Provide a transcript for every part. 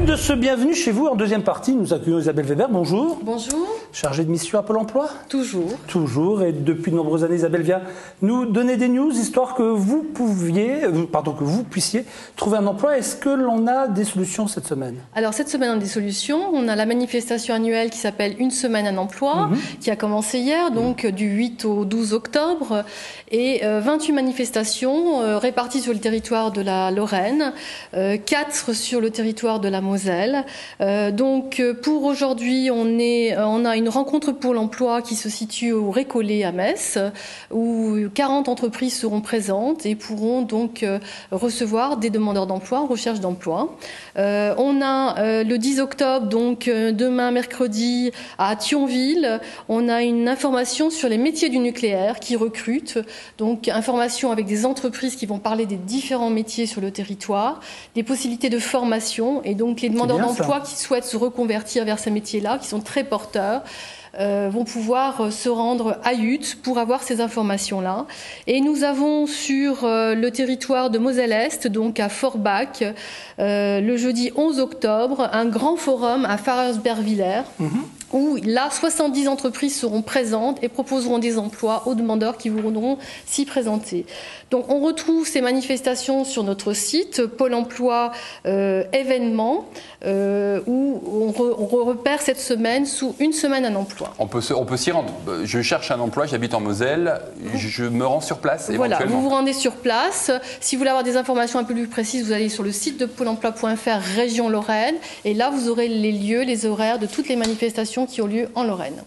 suite de ce Bienvenue chez vous, en deuxième partie, nous accueillons Isabelle Weber. Bonjour. Bonjour. Chargée de mission à Pôle emploi. Toujours. Toujours. Et depuis de nombreuses années, Isabelle vient nous donner des news, histoire que vous puissiez trouver un emploi. Est-ce que l'on a des solutions cette semaine? Alors cette semaine, on a des solutions. On a la manifestation annuelle qui s'appelle Une semaine un emploi, qui a commencé hier, donc du 8 au 12 octobre. Et 28 manifestations réparties sur le territoire de la Lorraine, 4 sur le territoire de la Moselle. Donc pour aujourd'hui, on a une rencontre pour l'emploi qui se situe au Récollet à Metz, où 40 entreprises seront présentes et pourront donc recevoir des demandeurs d'emploi en recherche d'emploi. On a le 10 octobre, donc demain mercredi, à Thionville, on a une information sur les métiers du nucléaire qui recrutent. Donc information avec des entreprises qui vont parler des différents métiers sur le territoire, des possibilités de formation et donc les demandeurs d'emploi qui souhaitent se reconvertir vers ces métiers-là, qui sont très porteurs, vont pouvoir se rendre à Hutte pour avoir ces informations-là. Et nous avons sur le territoire de Moselle-Est, donc à Forbach, le jeudi 11 octobre, un grand forum à Farrersberg-Villers, où là, 70 entreprises seront présentes et proposeront des emplois aux demandeurs qui voudront s'y présenter. Donc on retrouve ces manifestations sur notre site, Pôle emploi événements, où on repère cette semaine sous Une semaine un emploi. On peut s'y rendre. Je cherche un emploi, j'habite en Moselle, je me rends sur place éventuellement. Voilà, vous vous rendez sur place. Si vous voulez avoir des informations un peu plus précises, vous allez sur le site de pôle emploi.fr région Lorraine et là vous aurez les lieux, les horaires de toutes les manifestations qui ont lieu en Lorraine.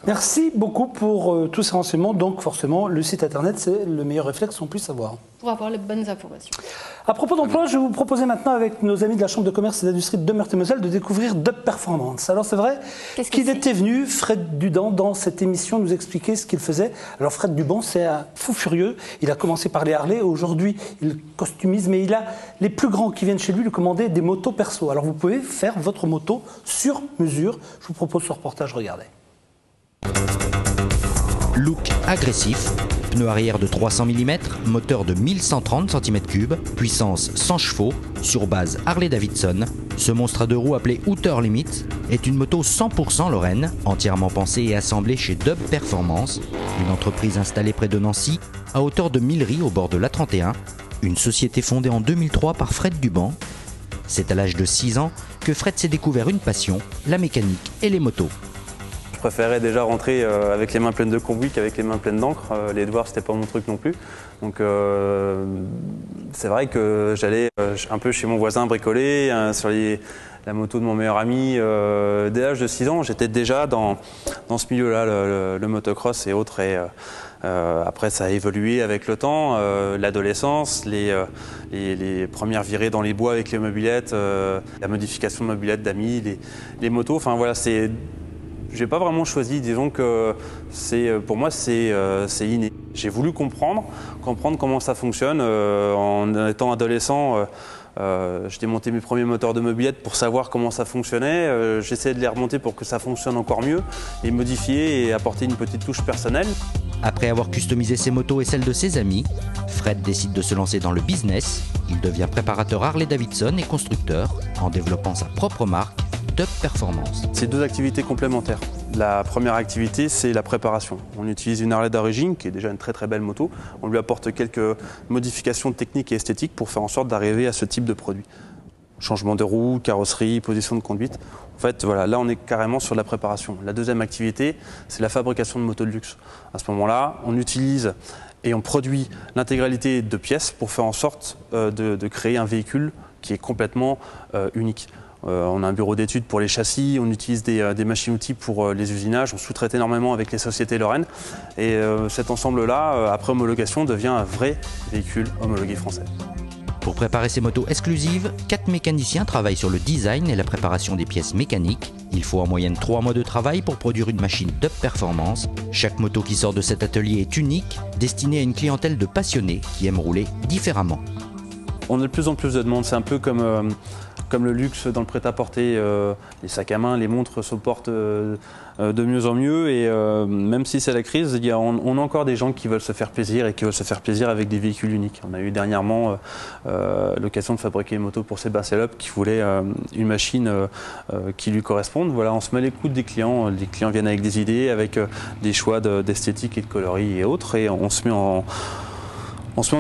Merci beaucoup pour tous ces renseignements. Donc forcément, le site internet, c'est le meilleur réflexe qu'on puisse avoir. Pour avoir les bonnes informations. À propos d'emploi, je vais vous proposer maintenant avec nos amis de la Chambre de commerce et d'industrie de Meurthe-et-Moselle de découvrir Dub Performance. Alors c'est vrai qu'il était venu, Fred Dudan, dans cette émission nous expliquer ce qu'il faisait. Alors Fred Duban, c'est un fou furieux. Il a commencé par les Harley. Aujourd'hui, il costumise, mais il a les plus grands qui viennent chez lui lui commander des motos perso. Alors vous pouvez faire votre moto sur mesure. Je vous propose ce reportage, regardez. Look agressif, pneu arrière de 300 mm, moteur de 1130 cm3, puissance 100 chevaux, sur base Harley-Davidson. Ce monstre à deux roues appelé Outer Limit est une moto 100% lorraine, entièrement pensée et assemblée chez Dub Performance, une entreprise installée près de Nancy, à hauteur de Millery au bord de l'A31, une société fondée en 2003 par Fred Duban. C'est à l'âge de 6 ans que Fred s'est découvert une passion, la mécanique et les motos. Je préférais déjà rentrer avec les mains pleines de cambouis qu'avec les mains pleines d'encre. Les devoirs, c'était pas mon truc non plus. Donc c'est vrai que j'allais un peu chez mon voisin bricoler sur la moto de mon meilleur ami. Dès l'âge de 6 ans, j'étais déjà dans ce milieu-là, le motocross et autres. Et après, ça a évolué avec le temps, l'adolescence, les premières virées dans les bois avec les mobylettes, la modification de mobylettes d'amis, les motos. Enfin voilà, c'est... J'ai pas vraiment choisi, disons que pour moi c'est inné. J'ai voulu comprendre comment ça fonctionne. En étant adolescent, je démontais mes premiers moteurs de mobylettes pour savoir comment ça fonctionnait. J'essayais de les remonter pour que ça fonctionne encore mieux, les modifier et apporter une petite touche personnelle. Après avoir customisé ses motos et celles de ses amis, Fred décide de se lancer dans le business. Il devient préparateur Harley-Davidson et constructeur en développant sa propre marque, Dub Performance. C'est deux activités complémentaires. La première activité, c'est la préparation. On utilise une Harley d'origine, qui est déjà une très très belle moto. On lui apporte quelques modifications techniques et esthétiques pour faire en sorte d'arriver à ce type de produit. Changement de roue, carrosserie, position de conduite. En fait, voilà, là on est carrément sur la préparation. La deuxième activité, c'est la fabrication de motos de luxe. À ce moment-là, on utilise et on produit l'intégralité de pièces pour faire en sorte de créer un véhicule qui est complètement unique. On a un bureau d'études pour les châssis, on utilise des machines-outils pour les usinages, on sous-traite énormément avec les sociétés lorraines. Et cet ensemble-là, après homologation, devient un vrai véhicule homologué français. Pour préparer ces motos exclusives, 4 mécaniciens travaillent sur le design et la préparation des pièces mécaniques. Il faut en moyenne 3 mois de travail pour produire une machine Dub Performance. Chaque moto qui sort de cet atelier est unique, destinée à une clientèle de passionnés qui aiment rouler différemment. On a de plus en plus de demandes, c'est un peu comme comme le luxe dans le prêt-à-porter, les sacs à main, les montres se portent de mieux en mieux. Et même si c'est la crise, on a encore des gens qui veulent se faire plaisir et qui veulent se faire plaisir avec des véhicules uniques. On a eu dernièrement l'occasion de fabriquer une moto pour Sébastien Loeb qui voulait une machine qui lui corresponde. Voilà, on se met à l'écoute des clients. Les clients viennent avec des idées, avec des choix d'esthétique et de coloris et autres. Et on se met en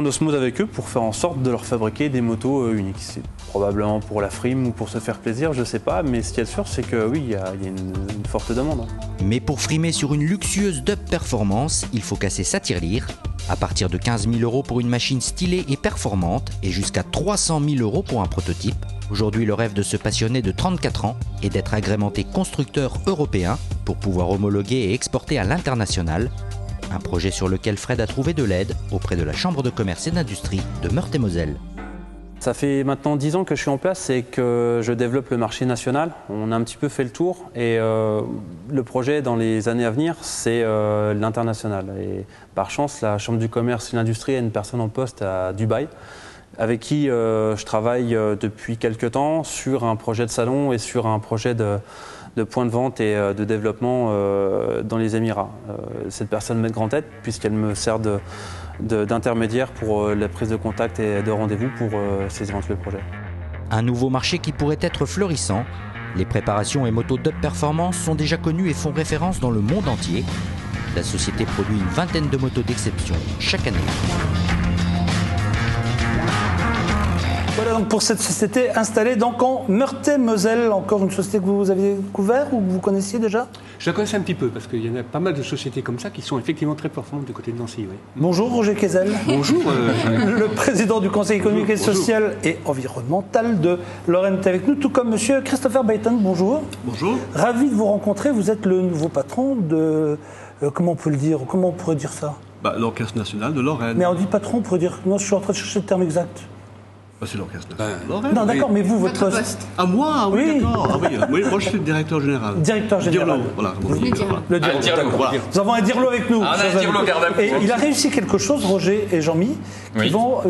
osmose avec eux pour faire en sorte de leur fabriquer des motos uniques. C'est probablement pour la frime ou pour se faire plaisir, je ne sais pas, mais ce qui est sûr, c'est que oui, il y a une forte demande. Mais pour frimer sur une luxueuse Dub Performance, il faut casser sa tirelire. À partir de 15 000 € pour une machine stylée et performante et jusqu'à 300 000 € pour un prototype. Aujourd'hui, le rêve de ce passionné de 34 ans est d'être agrémenté constructeur européen pour pouvoir homologuer et exporter à l'international. Un projet sur lequel Fred a trouvé de l'aide auprès de la Chambre de commerce et d'industrie de Meurthe-et-Moselle. Ça fait maintenant 10 ans que je suis en place et que je développe le marché national. On a un petit peu fait le tour et le projet dans les années à venir, c'est l'international. Et par chance, la Chambre du commerce et de l'industrie a une personne en poste à Dubaï avec qui je travaille depuis quelques temps sur un projet de salon et sur un projet de point de vente et de développement dans les Émirats. Cette personne m'est de grande tête puisqu'elle me sert d'intermédiaire pour la prise de contact et de rendez-vous pour ces éventuels projets. Un nouveau marché qui pourrait être florissant. Les préparations et motos Dub Performance sont déjà connues et font référence dans le monde entier. La société produit une vingtaine de motos d'exception chaque année. Voilà donc pour cette société installée donc en Meurthe-et-Moselle, encore une société que vous aviez découvert ou que vous connaissiez déjà? Je la connaissais un petit peu parce qu'il y en a pas mal de sociétés comme ça qui sont effectivement très performantes du côté de Nancy. Oui. Bonjour Roger Kezel. Bonjour. Le président du Conseil économique et social et environnemental de Lorraine est avec nous, tout comme monsieur Christopher Bayton. Bonjour. Bonjour. Ravi de vous rencontrer. Vous êtes le nouveau patron de... comment on peut le dire? Comment on pourrait dire ça? L'Orchestre national de Lorraine. Mais on dit patron, on pourrait dire... Non, je suis en train de chercher le terme exact. C'est l'Orchestre national de Lorraine. Non, d'accord, mais vous, votre poste. Ah, moi? Oui, Oui. d'accord. Oui, moi, je suis le directeur général. Directeur général. Dirlo, voilà. Le Dirlo. Voilà. Nous avons un Dirlo avec nous. On a un Dirlo, garde à vous. Et il a réussi quelque chose, Roger et Jean-Mi, qui vont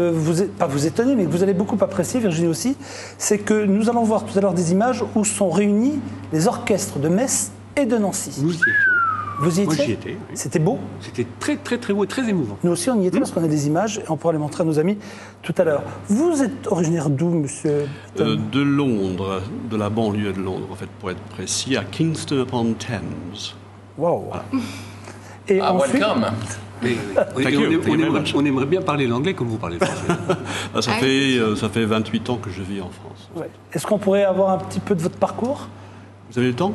pas vous étonner, mais que vous allez beaucoup apprécier, Virginie aussi. C'est que nous allons voir tout à l'heure des images où sont réunis les orchestres de Metz et de Nancy. Nous y étions. Vous y étiez? Moi, j'y étais. Oui. C'était beau? C'était très, très, très beau et très émouvant. Nous aussi, on y était parce qu'on a des images et on pourra les montrer à nos amis tout à l'heure. Vous êtes originaire d'où, monsieur? De Londres, de la banlieue de Londres, en fait, pour être précis, à Kingston-upon-Thames. Waouh! Voilà. Et ensuite, welcome. On aimerait bien parler l'anglais comme vous parlez le français. Ça fait 28 ans que je vis en France. ouais. Est-ce qu'on pourrait avoir un petit peu de votre parcours? Vous avez le temps?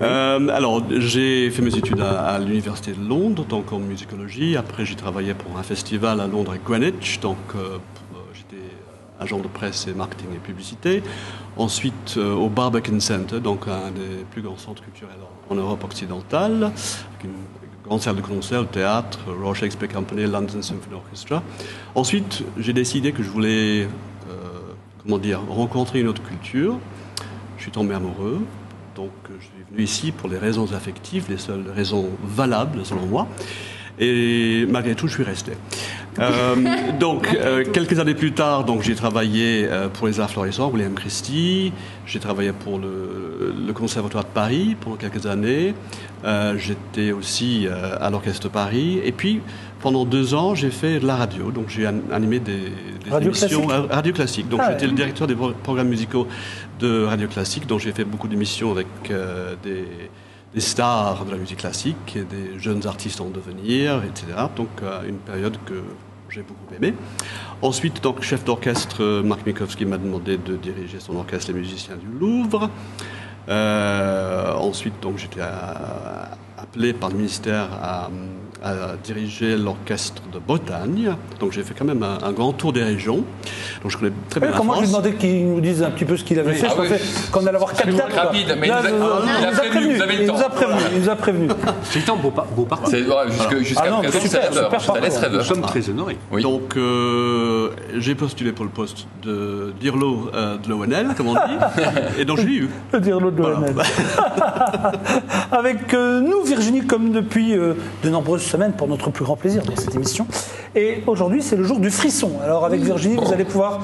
Alors, j'ai fait mes études à l'Université de Londres, donc en musicologie. Après, j'ai travaillé pour un festival à Londres et Greenwich, donc j'étais agent de presse et marketing et publicité. Ensuite, au Barbican Center, donc un des plus grands centres culturels en Europe occidentale, avec une grande salle de concert, le théâtre, Royal Shakespeare Company, London Symphony Orchestra. Ensuite, j'ai décidé que je voulais, rencontrer une autre culture. Je suis tombé amoureux. Donc, je suis venu ici pour les raisons affectives, les seules raisons valables, selon moi. Et malgré tout, je suis resté. Quelques années plus tard, j'ai travaillé pour les Arts Florissants, William Christie. J'ai travaillé pour le Conservatoire de Paris pendant quelques années. J'étais aussi à l'Orchestre de Paris. Et puis, pendant 2 ans, j'ai fait de la radio. Donc, j'ai animé des émissions radio classique. Donc, j'étais le directeur des programmes musicaux de Radio Classique. Donc, j'ai fait beaucoup d'émissions avec des stars de la musique classique, et des jeunes artistes en devenir, etc. Donc, une période que j'ai beaucoup aimée. Ensuite, chef d'orchestre, Marc Minkowski m'a demandé de diriger son orchestre, les musiciens du Louvre. Ensuite, j'étais appelé par le ministère à diriger l'orchestre de Bretagne. Donc j'ai fait quand même un grand tour des régions. Donc je connais très bien la France. Comment je lui demandais qu'il nous dise un petit peu ce qu'il avait fait, qu'on allait avoir 4 dates. Rapide, mais il nous a prévenu. C'est un beau parcours. Jusqu'à présent, ça laisse rêveur. Nous sommes très honorés. Oui. Donc j'ai postulé pour le poste de Dirlo de l'ONL, comme on dit, et donc je l'ai eu. Le Dirlo de l'ONL. Avec nous, Virginie, comme depuis de nombreuses semaines, pour notre plus grand plaisir dans cette émission. Et aujourd'hui, c'est le jour du frisson. Alors avec Virginie, vous allez pouvoir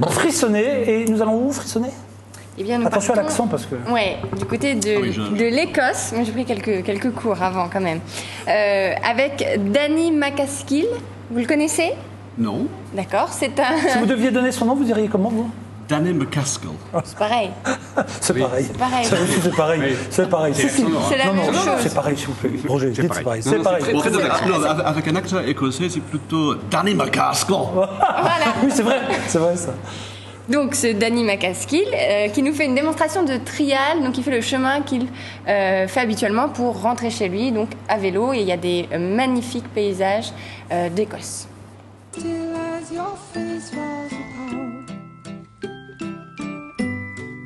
frissonner. Et nous allons où frissonner? Eh bien, nous attention à partons, l'accent parce que... Ouais, du côté de l'Écosse. Moi, j'ai pris quelques cours avant quand même. Avec Danny MacAskill. Vous le connaissez? Non. D'accord, c'est un... Si vous deviez donner son nom, vous diriez comment, vous? Danny MacAskill. C'est pareil. C'est pareil. C'est pareil. C'est pareil. Oui. C'est pareil. C'est la même chose. C'est pareil, s'il vous plaît. Roger, dites c'est pareil. C'est pareil. Avec un accent écossais, c'est plutôt Danny MacAskill. Voilà. Oui, c'est vrai ça. Donc, ce Danny MacAskill qui nous fait une démonstration de trial. Donc, il fait le chemin qu'il fait habituellement pour rentrer chez lui, donc à vélo. Et il y a des magnifiques paysages d'Écosse.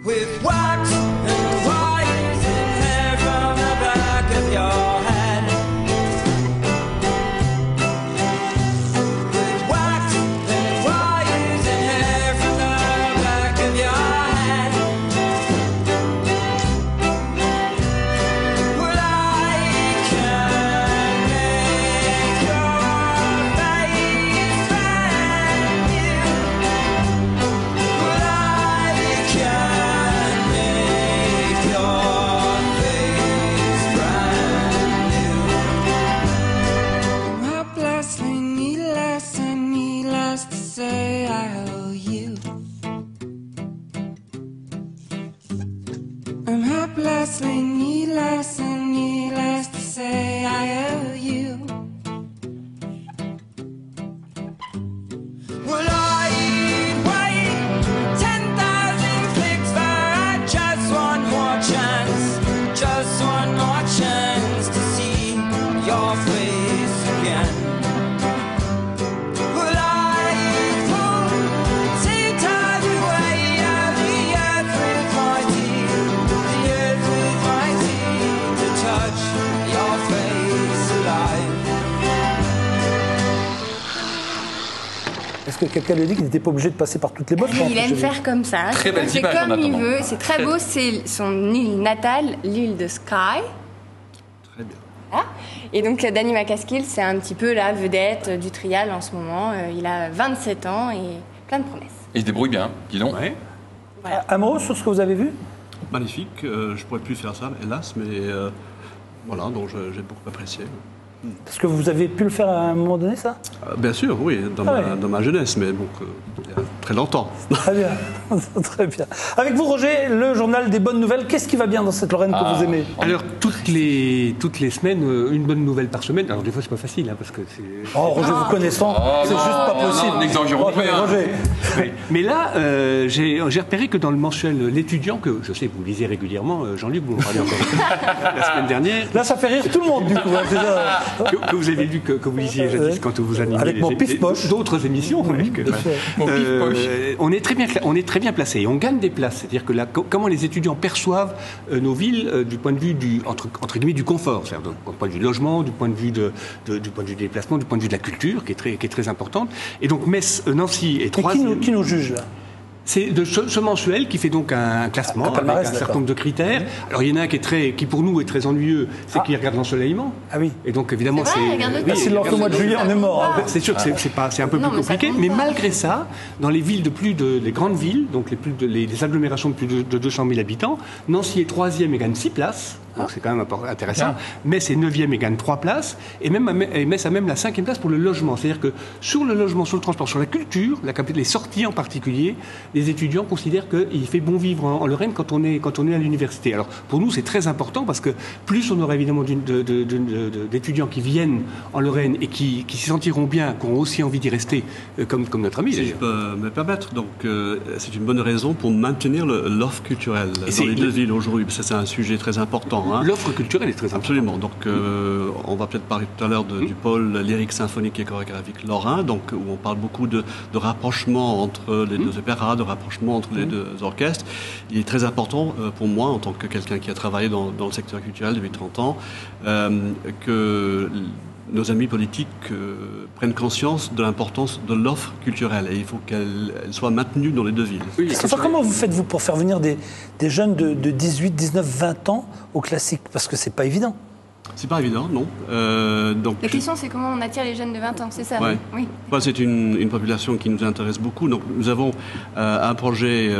With wax and wires and hair from the back of your head. With wax and wires and hair from the back of your head. Well, I can make your face brand new. Well, I can. Say I owe you. I'm helplessly needless and needless to say I owe you. Well, I'd wait 10,000 clicks for just one more chance to see your face again. Est-ce que quelqu'un lui a dit qu'il n'était pas obligé de passer par toutes les bottes? Il aime faire comme ça. Très belle Il fait image, comme en il attendant. veut. C'est très beau. C'est son île natale, l'île de Skye. Très bien. Ah. Et donc Danny MacAskill, c'est un petit peu la vedette du trial en ce moment. Il a 27 ans et plein de promesses. Et il se débrouille bien, dis donc. Ouais. Un mot sur ce que vous avez vu? Magnifique. Je pourrais plus faire ça, hélas, mais voilà, donc j'ai beaucoup apprécié. Parce que vous avez pu le faire à un moment donné, ça? Bien sûr, oui, dans ma jeunesse, mais bon, il y a très longtemps. Très bien, très bien. Avec vous, Roger, le journal des bonnes nouvelles. Qu'est-ce qui va bien dans cette Lorraine que vous aimez? Alors, toutes les semaines, une bonne nouvelle par semaine. Alors, des fois, c'est pas facile, hein, parce que c'est... Oh, Roger, vous connaissant, c'est juste pas possible. N'exagérons Roger, pas. Roger. Mais là, j'ai repéré que dans le mensuel L'étudiant, que je sais que vous lisez régulièrement, Jean-Luc, vous m'en parlez encore la semaine dernière. Là, ça fait rire tout le monde, du coup. Déjà... que vous avez lu, que vous lisiez jadis quand vous animez avec mon pif-poche. d'autres émissions. On est très bien placé et on gagne des places. C'est-à-dire que là, comment les étudiants perçoivent nos villes du point de vue entre guillemets du confort, c'est-à-dire du point de vue du logement, du point de vue du point de vue des déplacements, du point de vue de la culture, qui est très importante. Et donc Metz, Nancy et troisième. Qui nous juge là? C'est de ce mensuel qui fait donc un classement avec un certain nombre de critères. Alors il y en a un qui pour nous est très ennuyeux, c'est qu'il regarde l'ensoleillement. Ah oui. Et donc évidemment s'il l'en fait au mois de juillet, on est mort. C'est sûr que c'est un peu plus compliqué, mais malgré ça, dans les villes les grandes villes, donc les agglomérations de plus de 200 000 habitants, Nancy est troisième et gagne 6 places. Donc c'est quand même intéressant. Metz est 9e et gagne 3 places. Et Metz a même la 5e place pour le logement. C'est-à-dire que sur le logement, sur le transport, sur la culture, les sorties en particulier, les étudiants considèrent qu'il fait bon vivre en Lorraine quand on est à l'université. Alors pour nous, c'est très important parce que plus on aura évidemment d'étudiants qui viennent en Lorraine et qui s'y sentiront bien, qui auront aussi envie d'y rester, comme notre ami. Si je peux me permettre, donc c'est une bonne raison pour maintenir l'offre culturelle dans les deux villes aujourd'hui. Ça, c'est un sujet très important. Hein. L'offre culturelle est très importante. Absolument. Donc, on va peut-être parler tout à l'heure du pôle lyrique, symphonique et chorégraphique lorrain, donc où on parle beaucoup de rapprochement entre les deux opéras, de rapprochement entre les deux orchestres. Il est très important pour moi, en tant que quelqu'un qui a travaillé dans le secteur culturel depuis 30 ans, que nos amis politiques prennent conscience de l'importance de l'offre culturelle et il faut qu'elle soit maintenue dans les deux villes. Oui, comment vous faites-vous pour faire venir des jeunes de 18, 19, 20 ans au classique? Parce que c'est pas évident. C'est pas évident, non. Donc, la question, c'est comment on attire les jeunes de 20 ans, c'est ça? Ouais. Oui. C'est une population qui nous intéresse beaucoup. Donc, nous avons un projet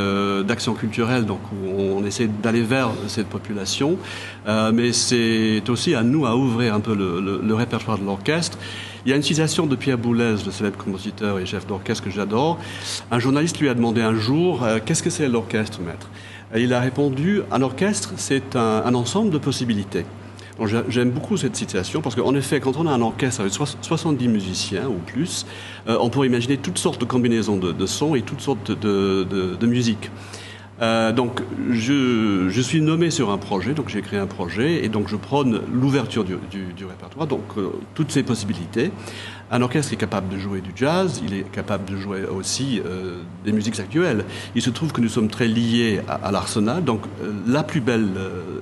d'action culturelle donc, où on essaie d'aller vers cette population. Mais c'est aussi à nous à ouvrir un peu le répertoire de l'orchestre. Il y a une citation de Pierre Boulez, le célèbre compositeur et chef d'orchestre que j'adore. Un journaliste lui a demandé un jour « Qu'est-ce que c'est l'orchestre, maître ?» Et il a répondu « Un orchestre, c'est un ensemble de possibilités. » J'aime beaucoup cette citation parce qu'en effet, quand on a un orchestre avec 70 musiciens ou plus, on peut imaginer toutes sortes de combinaisons de sons et toutes sortes de musique. Donc, je suis nommé sur un projet, donc j'ai créé un projet et donc je prône l'ouverture du répertoire, donc toutes ces possibilités. Un orchestre est capable de jouer du jazz, il est capable de jouer aussi des musiques actuelles. Il se trouve que nous sommes très liés à l'Arsenal, donc la plus belle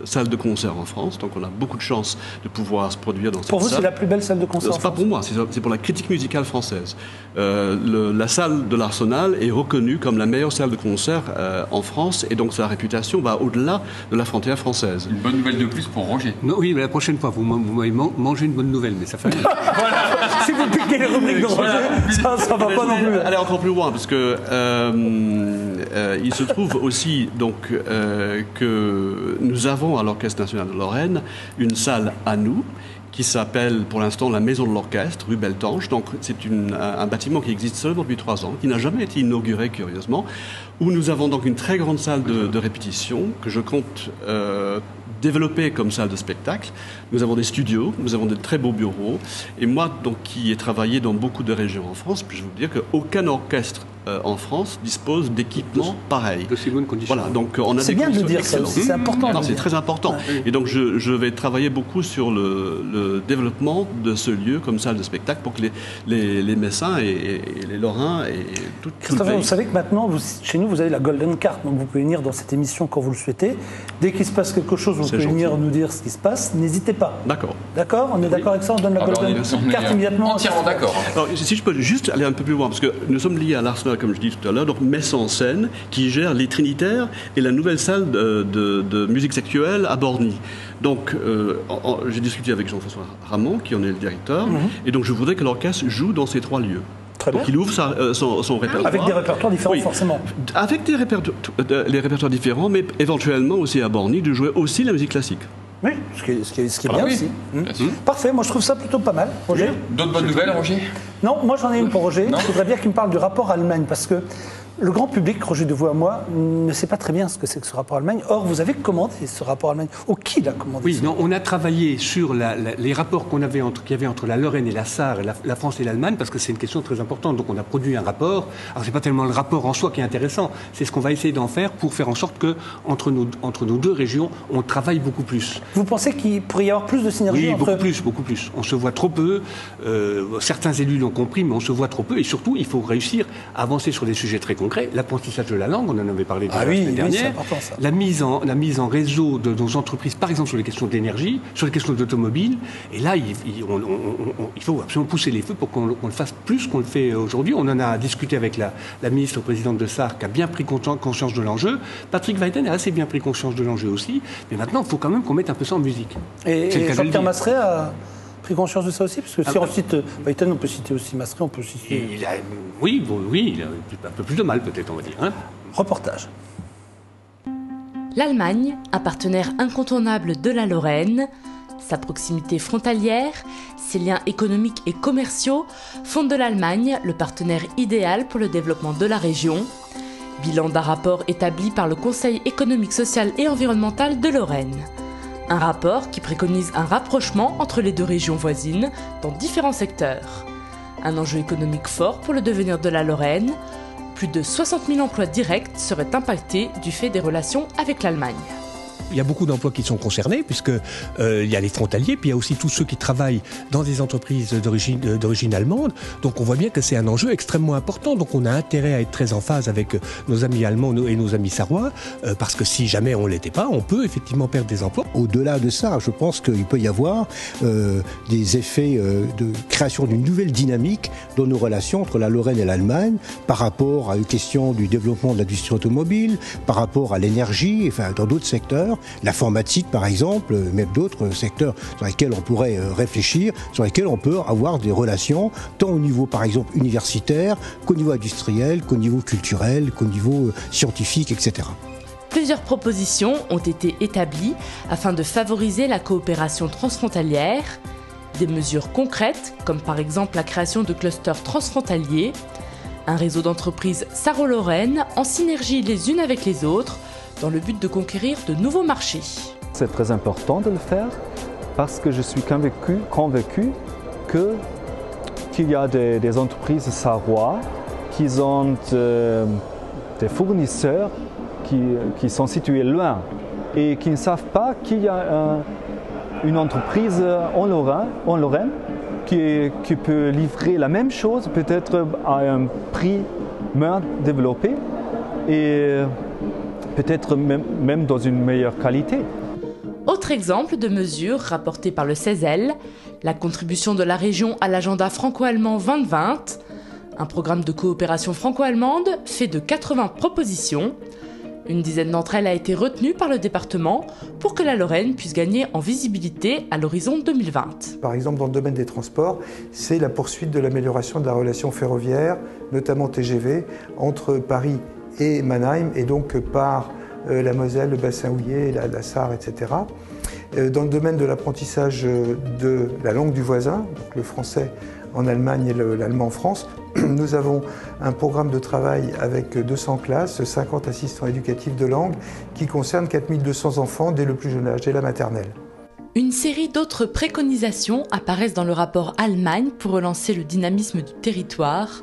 salle de concert en France. Donc on a beaucoup de chance de pouvoir se produire dans cette salle. Pour vous, c'est la plus belle salle de concert en France? C'est pas pour moi, c'est pour la critique musicale française. La salle de l'Arsenal est reconnue comme la meilleure salle de concert en France, et donc sa réputation va au-delà de la frontière française. Une bonne nouvelle de plus pour Roger. Non, oui, mais la prochaine fois, vous m'avez mangé une bonne nouvelle, mais ça fait... Voilà. Si vous piquez les rubriques de Roger, ça va pas non plus. Aller encore plus loin, parce que il se trouve aussi donc que nous avons à l'Orchestre national de Lorraine une salle à nous qui s'appelle pour l'instant la Maison de l'Orchestre, rue Beltange. Donc c'est un bâtiment qui existe seulement depuis 3 ans, qui n'a jamais été inauguré curieusement, où nous avons donc une très grande salle de répétition que je compte développée comme salle de spectacle. Nous avons des studios, nous avons de très beaux bureaux. Et moi, donc, qui ai travaillé dans beaucoup de régions en France, puis je vous dire qu'aucun orchestre en France dispose d'équipements pareils. De si bonnes conditions. Voilà, donc on a c'est des bien de le conditions dire, ça excellentes. aussi, c'est important. Non, c'est très important. Et donc je vais travailler beaucoup sur le développement de ce lieu comme salle de spectacle pour que les Messins et les Lorrains et tout le pays. Vous savez que maintenant, chez nous, vous avez la Golden Card, donc vous pouvez venir dans cette émission quand vous le souhaitez. Dès qu'il se passe quelque chose, vous pouvez venir nous dire ce qui se passe. N'hésitez pas. D'accord. D'accord? On est d'accord avec ça? On donne la Golden Card immédiatement? Entièrement d'accord. Alors, si je peux juste aller un peu plus loin, parce que nous sommes liés à l'Arsenal, comme je dis tout à l'heure, donc Metz en scène, qui gère les Trinitaires et la nouvelle salle de musique sexuelle à Borny. Donc, j'ai discuté avec Jean-François Ramon, qui en est le directeur, et donc je voudrais que l'orchestre joue dans ces 3 lieux. Très bien. Donc il ouvre son répertoire. Avec des répertoires différents, forcément. Avec les répertoires différents, mais éventuellement aussi à Borny, de jouer aussi la musique classique. Oui, ce qui est bien aussi. Parfait, moi je trouve ça plutôt pas mal. Roger? D'autres bonnes nouvelles, Roger? Non, moi j'en ai une pour Roger. Je voudrais bien qu'il me parle du rapport Allemagne, parce que le grand public, Roger de vous à moi, ne sait pas très bien ce que c'est que ce rapport Allemagne. Or, vous avez commandé ce rapport Allemagne. Ou qui l'a commandé? Oui, non, on a travaillé sur les rapports qu'il y avait entre la Lorraine et la Sarre, la France et l'Allemagne, parce que c'est une question très importante. Donc on a produit un rapport. Alors c'est pas tellement le rapport en soi qui est intéressant, c'est ce qu'on va essayer d'en faire pour faire en sorte que entre nos 2 régions, on travaille beaucoup plus. Vous pensez qu'il pourrait y avoir plus de synergie entre... Oui, beaucoup plus. On se voit trop peu. Certains élus l'ont compris, mais on se voit trop peu. Et surtout, il faut réussir à avancer sur des sujets très concrets. L'apprentissage de la langue, on en avait parlé la semaine dernière. C'est important, ça. La mise en réseau de nos entreprises, par exemple sur les questions d'énergie, sur les questions d'automobile. Et là, il faut absolument pousser les feux pour qu'on le fasse plus qu'on le fait aujourd'hui. On en a discuté avec la ministre présidente de Sarre, qui a bien pris conscience de l'enjeu. Patrick Weiten a assez bien pris conscience de l'enjeu aussi. Mais maintenant, il faut quand même qu'on mette un peu ça en musique. Et Jean-Pierre Masseret a pris conscience de ça aussi? Parce que si on cite Weiten, on peut citer aussi Masseret, on peut citer... Oui, il a un peu plus de mal peut-être, on va dire. Hein. Reportage. L'Allemagne, un partenaire incontournable de la Lorraine, sa proximité frontalière, ses liens économiques et commerciaux font de l'Allemagne le partenaire idéal pour le développement de la région. Bilan d'un rapport établi par le Conseil économique, social et environnemental de Lorraine. Un rapport qui préconise un rapprochement entre les 2 régions voisines dans différents secteurs. Un enjeu économique fort pour le devenir de la Lorraine. Plus de 60 000 emplois directs seraient impactés du fait des relations avec l'Allemagne. Il y a beaucoup d'emplois qui sont concernés, puisque il y a les frontaliers, puis il y a aussi tous ceux qui travaillent dans des entreprises d'origine allemande. Donc on voit bien que c'est un enjeu extrêmement important. Donc on a intérêt à être très en phase avec nos amis allemands et nos amis sarrois, parce que si jamais on ne l'était pas, on peut effectivement perdre des emplois. Au-delà de ça, je pense qu'il peut y avoir des effets de création d'une nouvelle dynamique dans nos relations entre la Lorraine et l'Allemagne, par rapport à une question du développement de l'industrie automobile, par rapport à l'énergie, enfin dans d'autres secteurs. secteurs, l'informatique par exemple, même d'autres secteurs sur lesquels on pourrait réfléchir, sur lesquels on peut avoir des relations, tant au niveau par exemple universitaire, qu'au niveau industriel, qu'au niveau culturel, qu'au niveau scientifique, etc. Plusieurs propositions ont été établies afin de favoriser la coopération transfrontalière. Des mesures concrètes, comme par exemple la création de clusters transfrontaliers, un réseau d'entreprises Sarro-Lorraine en synergie les unes avec les autres, dans le but de conquérir de nouveaux marchés. C'est très important de le faire parce que je suis convaincu qu'il y a des entreprises sarrois qui ont des fournisseurs qui sont situés loin et qui ne savent pas qu'il y a une entreprise en Lorraine qui peut livrer la même chose, peut-être à un prix moins développé et peut-être même dans une meilleure qualité. Autre exemple de mesure rapportée par le CESEL, la contribution de la région à l'agenda franco-allemand 2020, un programme de coopération franco-allemande fait de 80 propositions. Une dizaine d'entre elles a été retenue par le département pour que la Lorraine puisse gagner en visibilité à l'horizon 2020. Par exemple, dans le domaine des transports, c'est la poursuite de l'amélioration de la relation ferroviaire, notamment TGV, entre Paris et Mannheim, et donc par la Moselle, le bassin houiller, la Sarre, etc. Dans le domaine de l'apprentissage de la langue du voisin, donc le français en Allemagne et l'allemand en France, nous avons un programme de travail avec 200 classes, 50 assistants éducatifs de langue, qui concerne 4200 enfants dès le plus jeune âge, dès la maternelle. Une série d'autres préconisations apparaissent dans le rapport Allemagne pour relancer le dynamisme du territoire.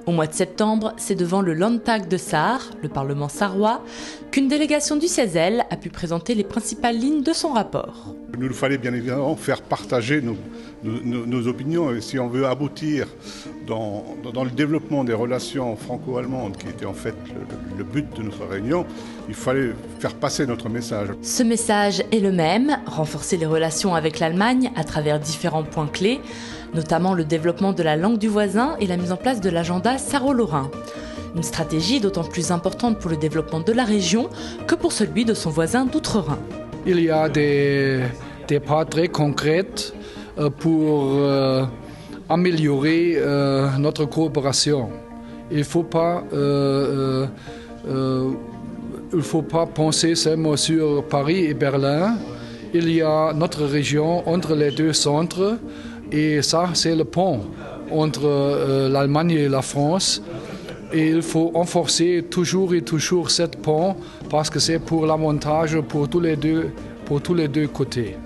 Au mois de septembre, c'est devant le Landtag de Sarre, le Parlement sarrois, qu'une délégation du CESEL a pu présenter les principales lignes de son rapport. Il nous fallait bien évidemment faire partager nos opinions, et si on veut aboutir dans le développement des relations franco-allemandes, qui était en fait le but de notre réunion, il fallait faire passer notre message. Ce message est le même, renforcer les relations avec l'Allemagne à travers différents points clés, notamment le développement de la langue du voisin et la mise en place de l'agenda sarro-lorrain. Une stratégie d'autant plus importante pour le développement de la région que pour celui de son voisin d'outre-Rhin. Il y a des pas très concrets pour améliorer notre coopération. Il ne faut pas penser seulement sur Paris et Berlin. Il y a notre région entre les deux centres. Et ça, c'est le pont entre l'Allemagne et la France. Et il faut renforcer toujours cette pont parce que c'est pour l'avantage pour tous les deux côtés.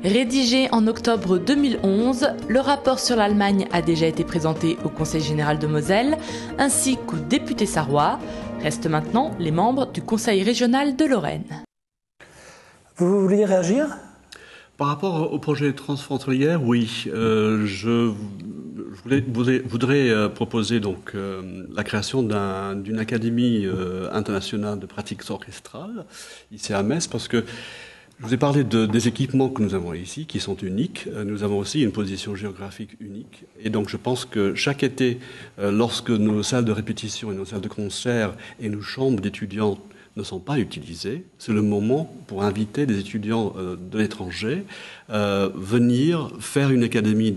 Rédigé en octobre 2011, le rapport sur l'Allemagne a déjà été présenté au Conseil général de Moselle ainsi qu'aux députés sarrois. Restent maintenant les membres du Conseil régional de Lorraine. Vous vouliez réagir ? Par rapport au projet transfrontalier, oui, je voudrais proposer donc la création d'une académie internationale de pratiques orchestrales ici à Metz, parce que je vous ai parlé des équipements que nous avons ici, qui sont uniques. Nous avons aussi une position géographique unique. Et donc je pense que chaque été, lorsque nos salles de répétition et nos salles de concert et nos chambres d'étudiants ne sont pas utilisées, c'est le moment pour inviter des étudiants de l'étranger venir faire une académie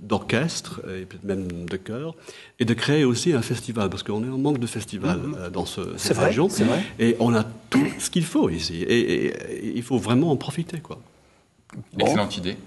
d'orchestre et peut-être même de chœur, et de créer aussi un festival, parce qu'on est en manque de festivals dans cette région, et on a tout ce qu'il faut ici, et il faut vraiment en profiter, quoi. Excellente idée.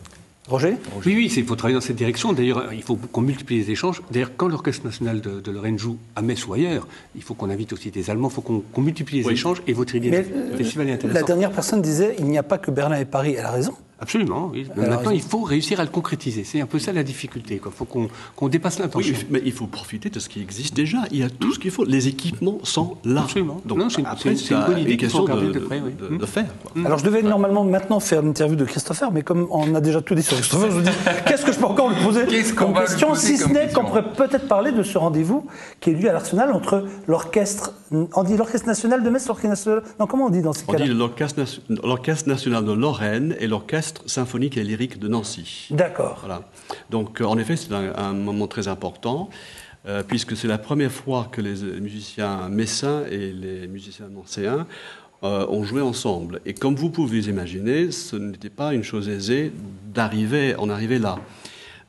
Roger ? Oui, il faut travailler dans cette direction. D'ailleurs, il faut qu'on multiplie les échanges. D'ailleurs, quand l'Orchestre national de Lorraine joue à Metz ou ailleurs, il faut qu'on invite aussi des Allemands, il faut qu'on multiplie les échanges. Et votre idée de festival est intéressante. La dernière personne disait il n'y a pas que Berlin et Paris. Elle a raison. Absolument, oui. Maintenant, il faut réussir à le concrétiser. C'est un peu ça la difficulté. Il faut qu'on dépasse l'intention. Oui, mais il faut profiter de ce qui existe déjà. Il y a tout ce qu'il faut. Les équipements sont là. Absolument. Donc, c'est une bonne idée qu'il faut regarder de près. De faire. Quoi. Alors, je devais normalement maintenant faire l'interview de Christopher, mais comme on a déjà tout dit sur Christopher, je vous dis, qu'est-ce que je peux encore lui poser comme question, si ce n'est qu'on pourrait peut-être parler de ce rendez-vous qui est lieu à l'Arsenal entre l'orchestre, on dit l'Orchestre national de Metz, l'Orchestre national, non, comment on dit dans ces cas-là ? On dit l'Orchestre national de Lorraine et l'Orchestre symphonique et lyrique de Nancy. D'accord. Voilà. Donc, en effet, c'est un moment très important, puisque c'est la première fois que les musiciens messins et les musiciens nancéens on jouait ensemble. Et comme vous pouvez imaginer, ce n'était pas une chose aisée en arriver là.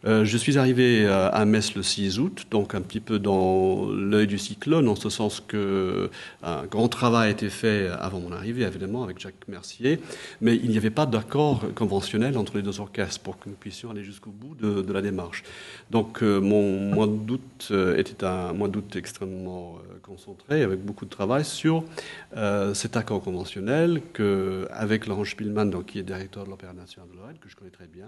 Je suis arrivé à Metz le 6 août, donc un petit peu dans l'œil du cyclone, en ce sens que un grand travail a été fait avant mon arrivée, évidemment, avec Jacques Mercier, mais il n'y avait pas d'accord conventionnel entre les deux orchestres pour que nous puissions aller jusqu'au bout de la démarche. Donc mon mois d'août était un mois d'août extrêmement concentré, avec beaucoup de travail sur cet accord conventionnel avec Laurent Spielmann, donc, qui est directeur de l'Opéra national de Lorraine, que je connais très bien.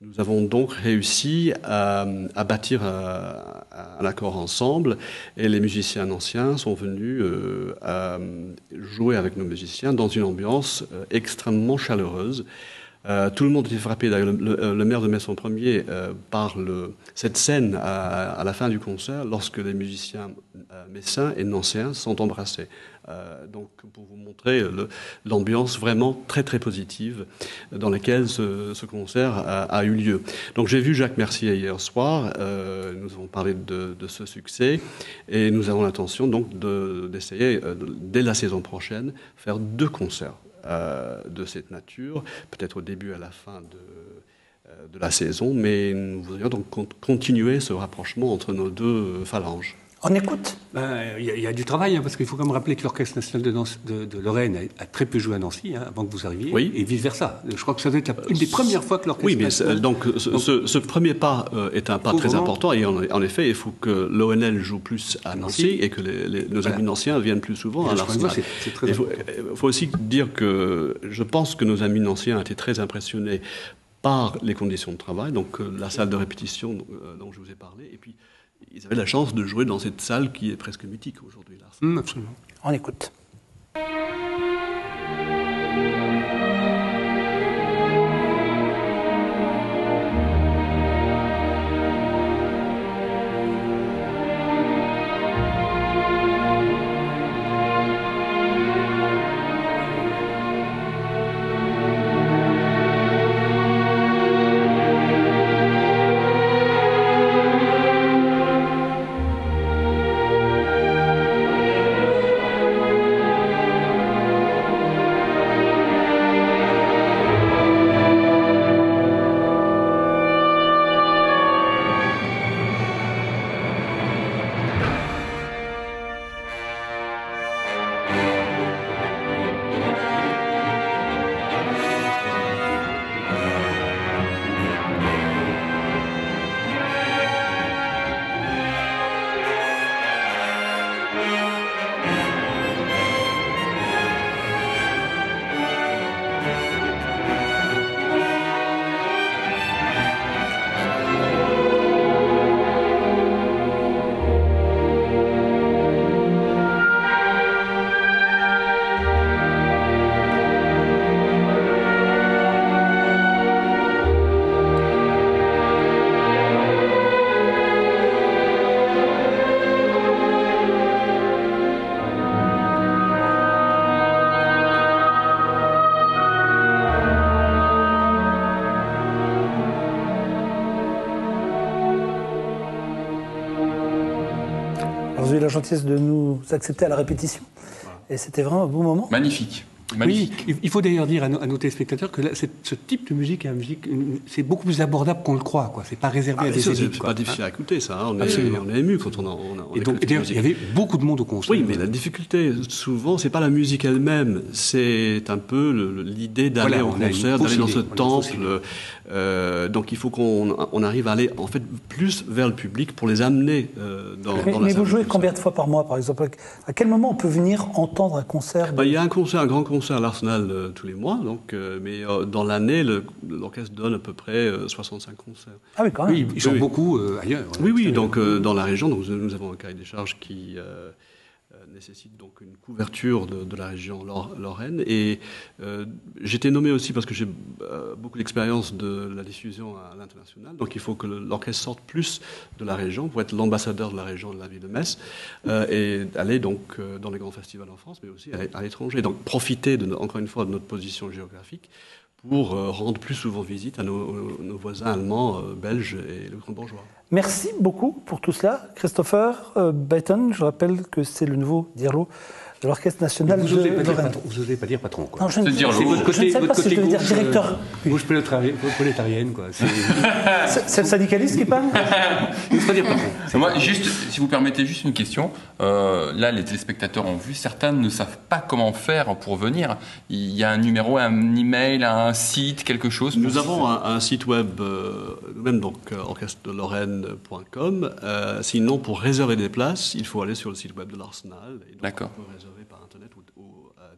Nous avons donc réussi à bâtir un accord ensemble, et les musiciens anciens sont venus jouer avec nos musiciens dans une ambiance extrêmement chaleureuse. Tout le monde était frappé, d'ailleurs le maire de Metz en premier, par cette scène à la fin du concert, lorsque les musiciens messins et nancéens sont embrassés. Donc pour vous montrer l'ambiance vraiment très très positive dans laquelle ce concert a eu lieu. Donc j'ai vu Jacques Mercier hier soir, nous avons parlé de ce succès, et nous avons l'intention donc d'essayer dès la saison prochaine faire 2 concerts de cette nature, peut-être au début et à la fin de la saison, mais nous voudrions donc continuer ce rapprochement entre nos 2 phalanges. On écoute. Il y a du travail, parce qu'il faut quand même rappeler que l'Orchestre national de Lorraine a très peu joué à Nancy avant que vous arriviez, et vice-versa. Je crois que ça doit être une des premières fois que l'Orchestre national... Donc ce premier pas est un pas très important, et en effet, il faut que l'ONL joue plus à Nancy et que nos amis nancéens viennent plus souvent à l'Arsenal. Il faut aussi dire que je pense que nos amis nancéens étaient très impressionnés par les conditions de travail, donc la salle de répétition dont je vous ai parlé, et puis ils avaient la chance de jouer dans cette salle qui est presque mythique aujourd'hui. Absolument. On écoute. Vous avez eu la gentillesse de nous accepter à la répétition. Et c'était vraiment un bon moment. Magnifique. Magnifique. Oui, il faut d'ailleurs dire à nos téléspectateurs que ce type de musique, c'est beaucoup plus abordable qu'on le croit. C'est pas réservé à des élites. C'est pas difficile à écouter, ça. On est ému quand on et donc, d'ailleurs, il y avait beaucoup de monde au concert. Oui, mais la difficulté, souvent, c'est pas la musique elle-même. C'est un peu l'idée d'aller au concert, d'aller dans ce temple. Donc, il faut qu'on arrive à aller, en fait, plus vers le public pour les amener dans la salle. Mais vous jouez combien de fois par mois, par exemple? À quel moment on peut venir entendre un concert Il y a un grand concert à l'Arsenal tous les mois, donc, mais dans l'année, l'orchestre donne à peu près 65 concerts. Ah oui, quand même. Oui, ils sont beaucoup ailleurs. Oui, donc dans la région, donc, nous avons un cahier des charges qui nécessite donc une couverture de la région Lorraine. Et j'ai été nommé aussi parce que j'ai beaucoup d'expérience de la diffusion à l'international. Donc il faut que l'orchestre sorte plus de la région pour être l'ambassadeur de la région de la ville de Metz et aller donc dans les grands festivals en France, mais aussi à l'étranger. Donc profiter encore une fois de notre position géographique pour rendre plus souvent visite à nos voisins allemands, belges et le grand bourgeois. Merci beaucoup pour tout cela. Christopher Byton, je rappelle que c'est le nouveau Dirlo de l'Orchestre National de Lorraine. Vous n'osez pas dire patron, quoi. Non, je ne sais votre pas si je devais dire directeur. Gauche prolétarienne, quoi. C'est le syndicaliste qui parle? Je ne veux pas dire patron. Moi, juste, si vous permettez juste une question. Là, les téléspectateurs ont vu, certains ne savent pas comment faire pour venir. Il y a un numéro, un email, un site, quelque chose. Nous avons un site web, nous-mêmes, donc orchestredelorraine.com. Sinon, pour réserver des places, il faut aller sur le site web de l'Arsenal. D'accord. On peut réserver par internet ou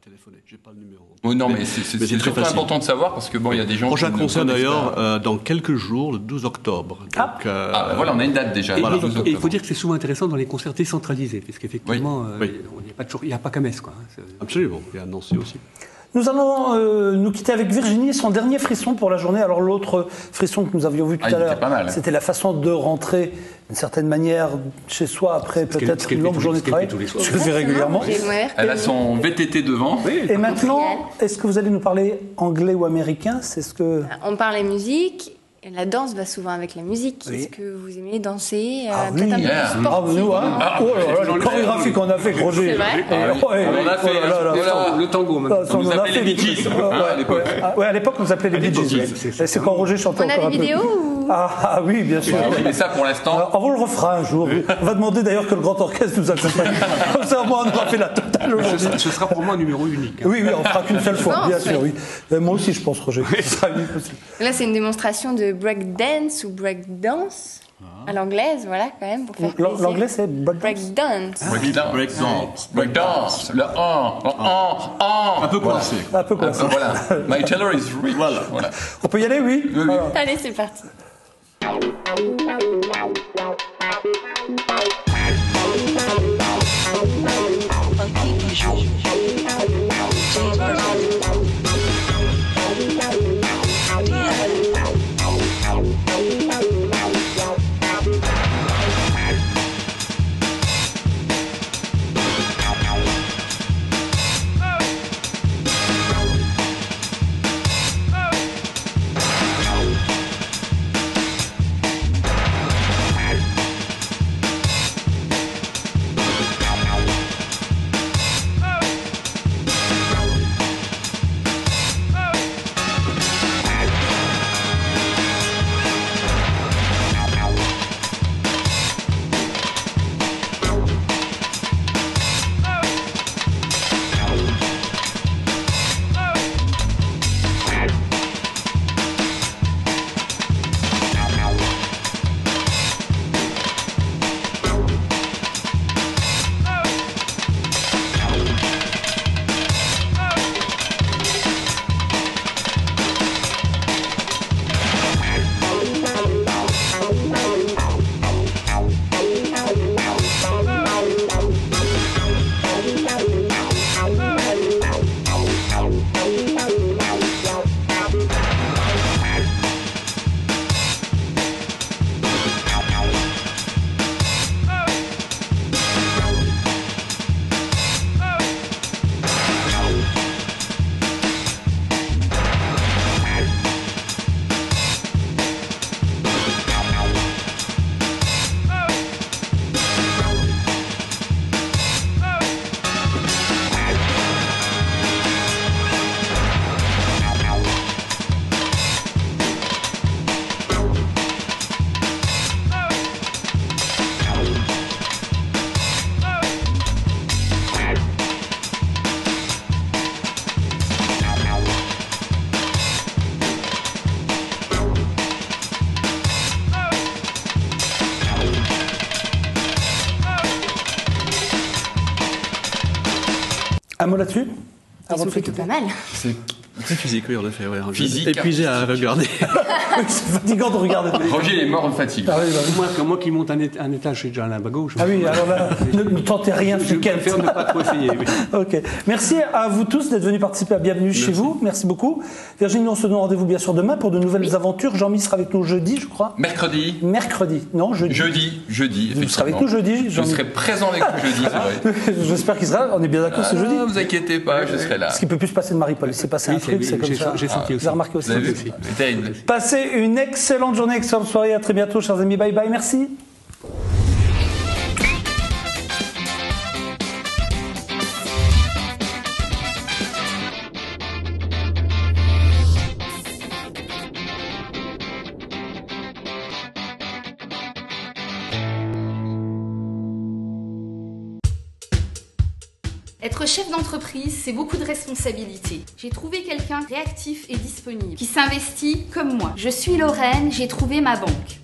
téléphoner. J'ai pas le numéro. Oui, non, mais c'est très important de savoir parce que bon, il y a des gens. Prochain concert d'ailleurs dans quelques jours, le 12 octobre. Donc, voilà, on a une date déjà. Et il faut dire que c'est souvent intéressant dans les concerts décentralisés, puisqu'effectivement, il n'y a pas qu'à Metz, quoi. Absolument. Il y a à Nancy aussi. Nous allons nous quitter avec Virginie et son dernier frisson pour la journée. Alors l'autre frisson que nous avions vu tout à l'heure, c'était la façon de rentrer d'une certaine manière chez soi après peut-être une longue journée de travail. Ce que je fais régulièrement. Elle a son VTT devant. Et maintenant, est-ce que vous allez nous parler anglais ou américain? C'est ce que... On parle musique. Et la danse va souvent avec la musique. Est-ce que vous aimez danser peut-être un peu plus sportif? Oh là là, le chorégraphie qu'on a fait, Roger. C'est vrai. On a fait le tango. On nous appelait les Bee Gees à l'époque. Oui, à l'époque, on nous appelait les Bee Gees. C'est quand Roger chantait encore un peu. On a des vidéos Ah oui, bien sûr. Mais ça, pour l'instant... On vous le refera un jour. On va demander d'ailleurs que le Grand Orchestre nous accompagne. Comme ça, au moins, on aura fait la totale aujourd'hui. Ce sera pour moi un numéro unique. Oui, on fera qu'une seule fois, bien sûr. Moi aussi, je pense, Roger. Ce sera unique aussi. Là, c'est une démonstration de breakdance ou breakdance à l'anglaise, voilà, quand même, pour faire plaisir. L'anglais, c'est breakdance. Breakdance. Le un peu coincé. Un peu coincé. Voilà. My tailor is rich. Voilà. On peut y aller, oui? Allez, c'est parti. Un mot là-dessus? Ils sont plutôt pas mal. C'est physique, oui, en effet. Ouais. Physique. Épuisé à regarder. Oui, c'est fatigant de regarder. Roger est mort de fatigue. Ah oui, moi qui monte un étage chez Jean Limbago. Ah oui, alors là, ne tentez rien ce week-end. Je préfère ne pas trop essayer. Oui. Ok. Merci à vous tous d'être venus participer à Bienvenue chez vous. Merci beaucoup. Virginie, on se donne rendez-vous bien sûr demain pour de nouvelles aventures. Jean-Mi sera avec nous jeudi, je crois. Mercredi. Non, jeudi. Jeudi. Vous serez avec nous jeudi. Je serai présent avec vous jeudi, c'est vrai. J'espère qu'il sera là. On est bien d'accord, c'est jeudi. Ne vous inquiétez pas, je serai là. Parce qu'il ne peut plus se passer de Marie-Paul. Il s'est passé un truc, c'est comme ça. J'ai senti aussi. Vous avez remarqué aussi. Terrible. Passez une excellente journée, excellente soirée. À très bientôt, chers amis. Bye bye. Merci. Être chef d'entreprise, c'est beaucoup de responsabilités. J'ai trouvé quelqu'un réactif et disponible, qui s'investit comme moi. Je suis Lorraine, j'ai trouvé ma banque.